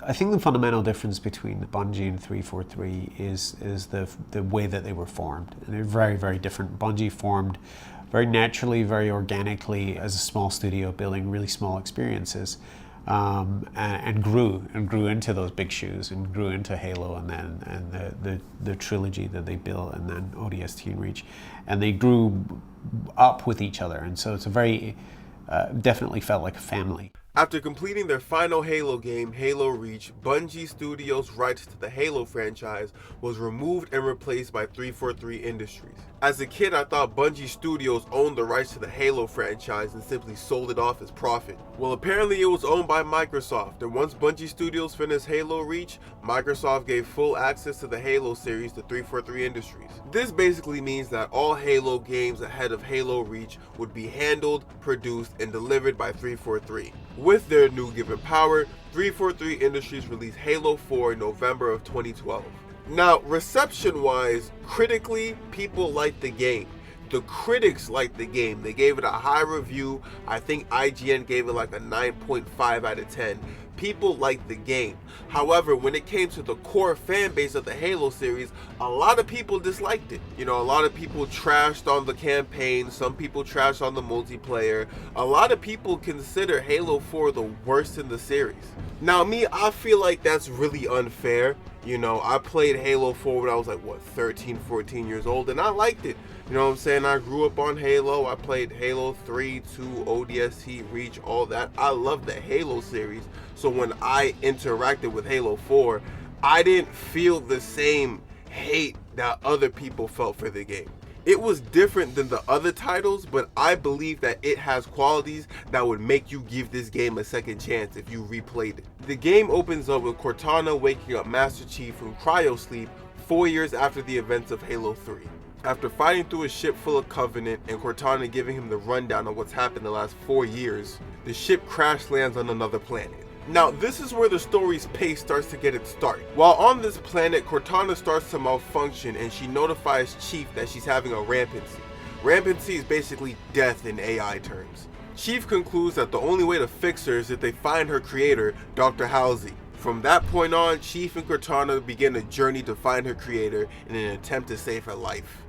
I think the fundamental difference between Bungie and 343 is the way that they were formed. And they're very, very different. Bungie formed very naturally, very organically as a small studio, building really small experiences, and grew into those big shoes, and grew into Halo, and the trilogy that they built, and then ODST and Reach, and they grew up with each other, and so it's a very definitely felt like a family. After completing their final Halo game, Halo Reach, Bungie Studios' rights to the Halo franchise was removed and replaced by 343 Industries. As a kid, I thought Bungie Studios owned the rights to the Halo franchise and simply sold it off as profit. Well, apparently it was owned by Microsoft, and once Bungie Studios finished Halo Reach, Microsoft gave full access to the Halo series to 343 Industries. This basically means that all Halo games ahead of Halo Reach would be handled, produced, and delivered by 343. With their new given power, 343 Industries released Halo 4 in November of 2012. Now, reception-wise, critically, people liked the game. The critics liked the game. They gave it a high review. I think IGN gave it like a 9.5 out of 10. People liked the game. However, when it came to the core fan base of the Halo series, a lot of people disliked it. You know, a lot of people trashed on the campaign, some people trashed on the multiplayer. A lot of people consider Halo 4 the worst in the series. Now me, I feel like that's really unfair. You know, I played Halo 4 when I was like, 13, 14 years old, and I liked it. You know what I'm saying? I grew up on Halo. I played Halo 3, 2, ODST, Reach, all that. I love the Halo series. So when I interacted with Halo 4, I didn't feel the same hate that other people felt for the game. It was different than the other titles, but I believe that it has qualities that would make you give this game a second chance if you replayed it. The game opens up with Cortana waking up Master Chief from cryosleep 4 years after the events of Halo 3. After fighting through a ship full of Covenant and Cortana giving him the rundown of what's happened the last 4 years, the ship crash lands on another planet. Now, this is where the story's pace starts to get its start. While on this planet, Cortana starts to malfunction and she notifies Chief that she's having a rampancy. Rampancy is basically death in AI terms. Chief concludes that the only way to fix her is if they find her creator, Dr. Halsey. From that point on, Chief and Cortana begin a journey to find her creator in an attempt to save her life.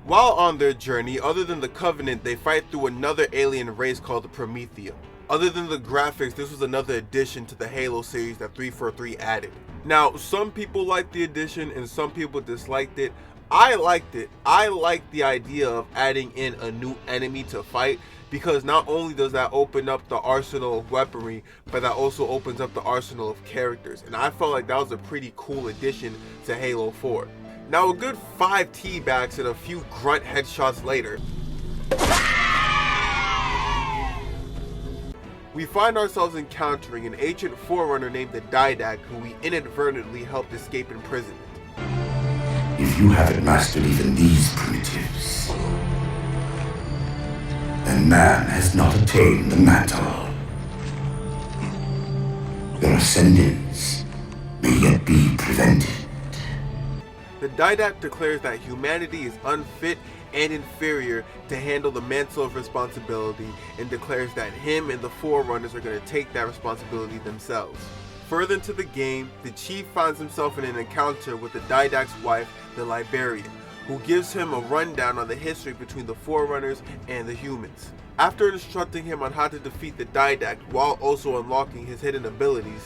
While on their journey, other than the Covenant, they fight through another alien race called the Prometheum. Other than the graphics, this was another addition to the Halo series that 343 added. Now, some people liked the addition and some people disliked it. I liked it. I liked the idea of adding in a new enemy to fight, because not only does that open up the arsenal of weaponry, but that also opens up the arsenal of characters. And I felt like that was a pretty cool addition to Halo 4. Now, a good 5 teabags and a few grunt headshots later, we find ourselves encountering an ancient forerunner named the Didact, who we inadvertently helped escape imprisonment. If you haven't mastered even these primitives, then man has not attained the mantle. Your ascendance may yet be prevented. The Didact declares that humanity is unfit and inferior to handle the mantle of responsibility, and declares that him and the Forerunners are going to take that responsibility themselves. Further into the game, the Chief finds himself in an encounter with the Didact's wife, the Librarian, who gives him a rundown on the history between the Forerunners and the humans. After instructing him on how to defeat the Didact while also unlocking his hidden abilities,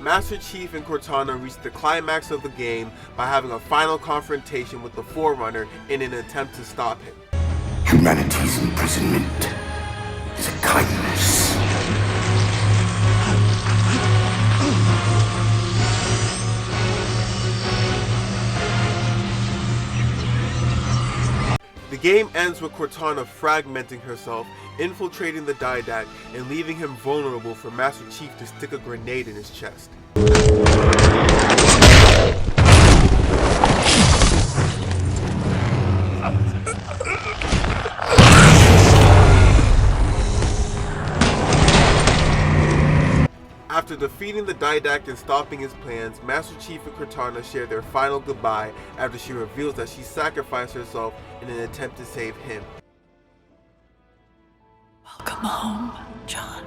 Master Chief and Cortana reach the climax of the game by having a final confrontation with the Forerunner in an attempt to stop him. Humanity's imprisonment is a kindness. The game ends with Cortana fragmenting herself, infiltrating the Didact, and leaving him vulnerable for Master Chief to stick a grenade in his chest. After defeating the Didact and stopping his plans, Master Chief and Cortana share their final goodbye after she reveals that she sacrificed herself in an attempt to save him. Welcome home, John.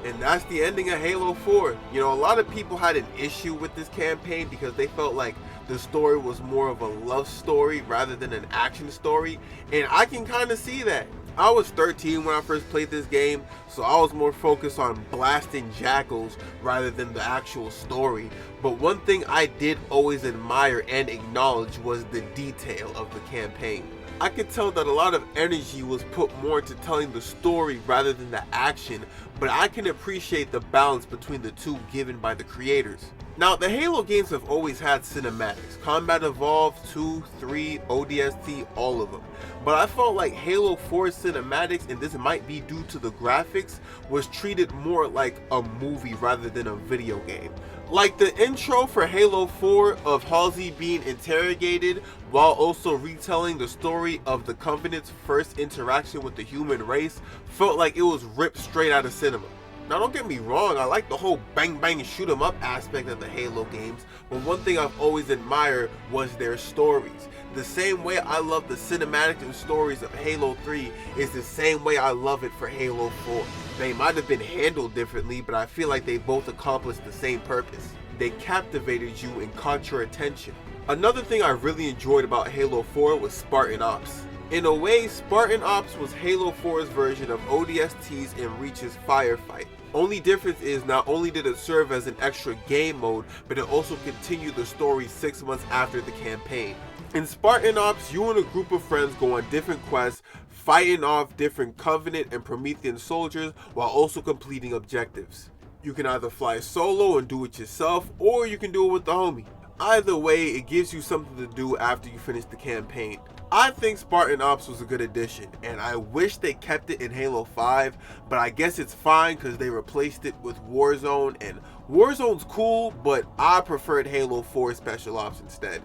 And that's the ending of Halo 4. You know, a lot of people had an issue with this campaign because they felt like the story was more of a love story rather than an action story. And I can kind of see that. I was 13 when I first played this game, so I was more focused on blasting jackals rather than the actual story. But one thing I did always admire and acknowledge was the detail of the campaign. I could tell that a lot of energy was put more into telling the story rather than the action, but I can appreciate the balance between the two given by the creators. Now, the Halo games have always had cinematics, Combat Evolved, 2, 3, ODST, all of them. But I felt like Halo 4's cinematics, and this might be due to the graphics, was treated more like a movie rather than a video game. Like the intro for Halo 4 of Halsey being interrogated while also retelling the story of the Covenant's first interaction with the human race felt like it was ripped straight out of cinema. Now don't get me wrong, I like the whole bang bang shoot 'em up aspect of the Halo games, but one thing I've always admired was their stories. The same way I love the cinematics and stories of Halo 3 is the same way I love it for Halo 4. They might have been handled differently, but I feel like they both accomplished the same purpose. They captivated you and caught your attention. Another thing I really enjoyed about Halo 4 was Spartan Ops. In a way, Spartan Ops was Halo 4's version of ODST's and Reach's Firefight. Only difference is not only did it serve as an extra game mode, but it also continued the story 6 months after the campaign. In Spartan Ops, you and a group of friends go on different quests, fighting off different Covenant and Promethean soldiers while also completing objectives. You can either fly solo and do it yourself, or you can do it with the homie. Either way, it gives you something to do after you finish the campaign. I think Spartan Ops was a good addition, and I wish they kept it in Halo 5, but I guess it's fine because they replaced it with Warzone, and Warzone's cool, but I preferred Halo 4 Special Ops instead.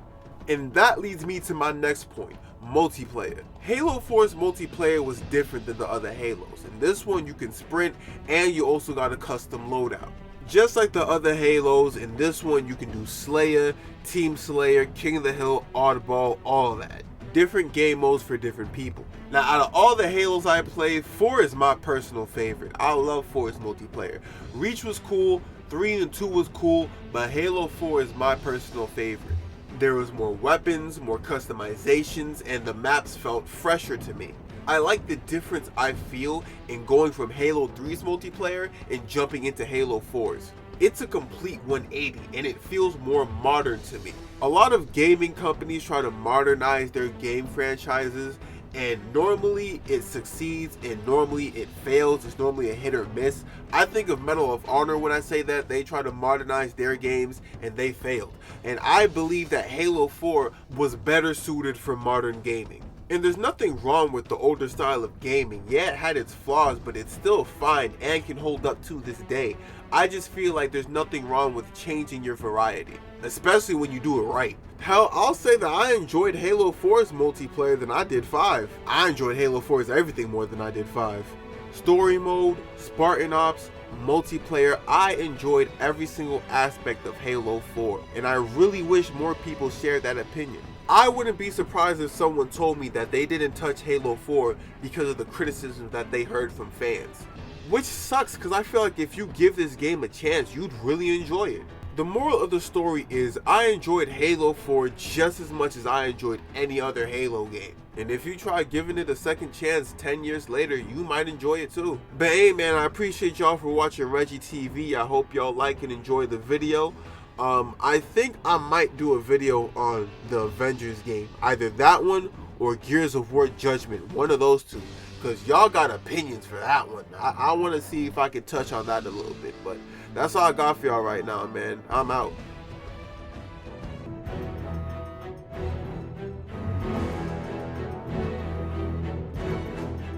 And that leads me to my next point, multiplayer. Halo 4's multiplayer was different than the other Halos. In this one you can sprint and you also got a custom loadout. Just like the other Halos, in this one you can do Slayer, Team Slayer, King of the Hill, Oddball, all that. Different game modes for different people. Now out of all the Halos I played, 4 is my personal favorite. I love 4's multiplayer. Reach was cool, 3 and 2 was cool, but Halo 4 is my personal favorite. There was more weapons, more customizations, and the maps felt fresher to me. I like the difference I feel in going from Halo 3's multiplayer and jumping into Halo 4's. It's a complete 180 and it feels more modern to me. A lot of gaming companies try to modernize their game franchises, and normally it succeeds and normally it fails. It's normally a hit or miss. I think of Medal of Honor when I say that. They try to modernize their games and they failed. And I believe that Halo 4 was better suited for modern gaming. And there's nothing wrong with the older style of gaming. Yeah, it had its flaws, but it's still fine and can hold up to this day. I just feel like there's nothing wrong with changing your variety, especially when you do it right. Hell, I'll say that I enjoyed Halo 4's multiplayer than I did 5. I enjoyed Halo 4's everything more than I did 5. Story mode, Spartan Ops, multiplayer, I enjoyed every single aspect of Halo 4, and I really wish more people shared that opinion. I wouldn't be surprised if someone told me that they didn't touch Halo 4 because of the criticism that they heard from fans. Which sucks, because I feel like if you give this game a chance, you'd really enjoy it. The moral of the story is I enjoyed Halo 4 just as much as I enjoyed any other Halo game. And if you try giving it a second chance 10 years later, you might enjoy it too. But hey man, I appreciate y'all for watching Reggie TV. I hope y'all like and enjoy the video. I think I might do a video on the Avengers game. Either that one or Gears of War Judgment. One of those two. Because y'all got opinions for that one. I want to see if I can touch on that a little bit. But that's all I got for y'all right now, man. I'm out.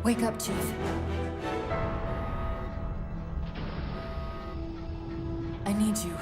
Wake up, Chief. I need you.